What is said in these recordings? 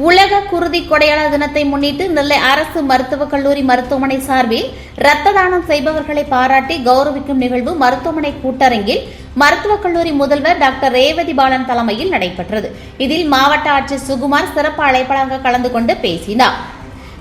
உலக குருதி கொடையாளர் தினத்தை முன்னிட்டு நெல்லை அரசு மருத்துவக் கல்லூரி மருத்துவமனை சார்பில் இரத்த தானம் செய்பவர்களை பாராட்டி கௌரவிக்கும் நிகழ்வு மருத்துவமனை கூட்டரங்கில் மருத்துவக் கல்லூரி முதல்வர் டாக்டர் ரேவதி பாலன் தலைமையில் நடைபெற்றது. இதில் மாவட்ட ஆட்சியர் சுகுமார் சிறப்பு அழைப்பாளராக கலந்து கொண்டு பேசினார்.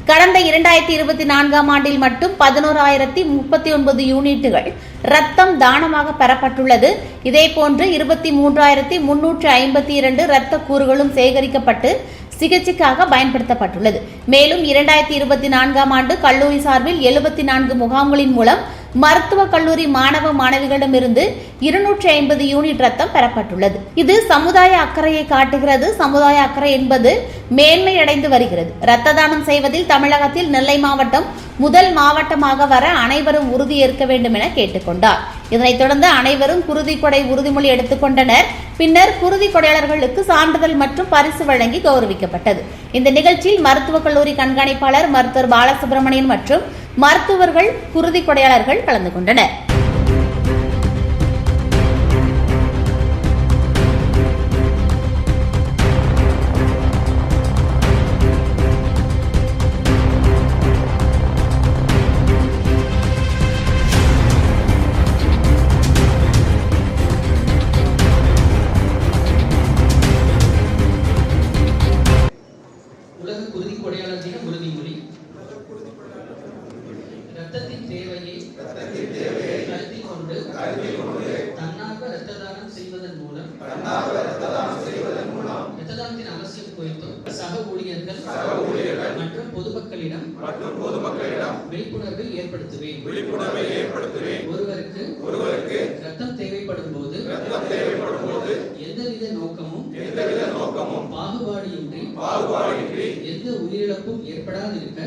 கடந்த 2024ஆம் ஆண்டில் மட்டும் 11,039 யூனிட்டுகள் ரத்தம் தானமாக பெறப்பட்டுள்ளது. இதேபோன்று 23,352 இரத்த கூறுகளும் சேகரிக்கப்பட்டு சிகிச்சைக்காக பயன்படுத்தப்பட்டுள்ளது. மேலும் 2024ஆம் ஆண்டு கல்லூரி சார்பில் 74 முகாம்களின் மூலம் மருத்துவக் கல்லூரி மாணவ மாணவிகளிடமிருந்து 250 யூனிட் ரத்தம் பெறப்பட்டுள்ளது. இது சமுதாய அக்கறையை காட்டுகிறது. சமுதாய அக்கறை என்பது மேன்மையடைந்து வருகிறது. இரத்த தானம் செய்வதில் தமிழகத்தில் நெல்லை மாவட்டம் முதல் மாவட்டமாக வர அனைவரும் உறுதியேற்க வேண்டும் என கேட்டுக்கொண்டார். இதனைத் தொடர்ந்து அனைவரும் குருதி கொடை உறுதிமொழி எடுத்துக் கொண்டனர். பின்னர் குருதி கொடையாளர்களுக்கு சான்றிதழ் மற்றும் பரிசு வழங்கி கௌரவிக்கப்பட்டது. இந்த நிகழ்ச்சியில் மருத்துவக் கல்லூரி கண்காணிப்பாளர் மருத்துவர் பாலசுப்ரமணியன் மற்றும் மருத்துவர்கள் குருதி கொடையாளர்கள் கலந்து கொண்டனர். உலக குருதி கொடையாளர் தின உறுதிமொழி. இரத்தத்தின் தேவையை கருத்தில் கொண்டு தன்னார்வ இரத்த தானம் செய்வதன் மூலம் இரத்த தானத்தின் அவசியம் குறித்தும் சக ஊழியர்கள் மற்றும் பொதுமக்களிடம் விழிப்புணர்வை ஏற்படுத்துவேன். ஒருவருக்கு ரத்தம் தேவைப்படும் போது எந்தவித நோக்கமும் பாகுபாடின்றி எந்த உயிரிழப்பும் ஏற்படாதிருக்க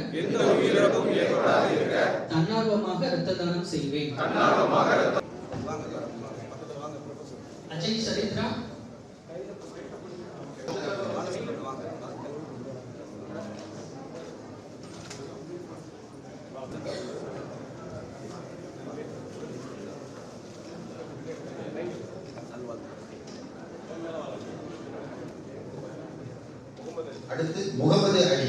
தன்னார்வமாக இரத்த தானம் செய்வேன். அஜய் சரித்ரா. அடுத்து முகமது அலி.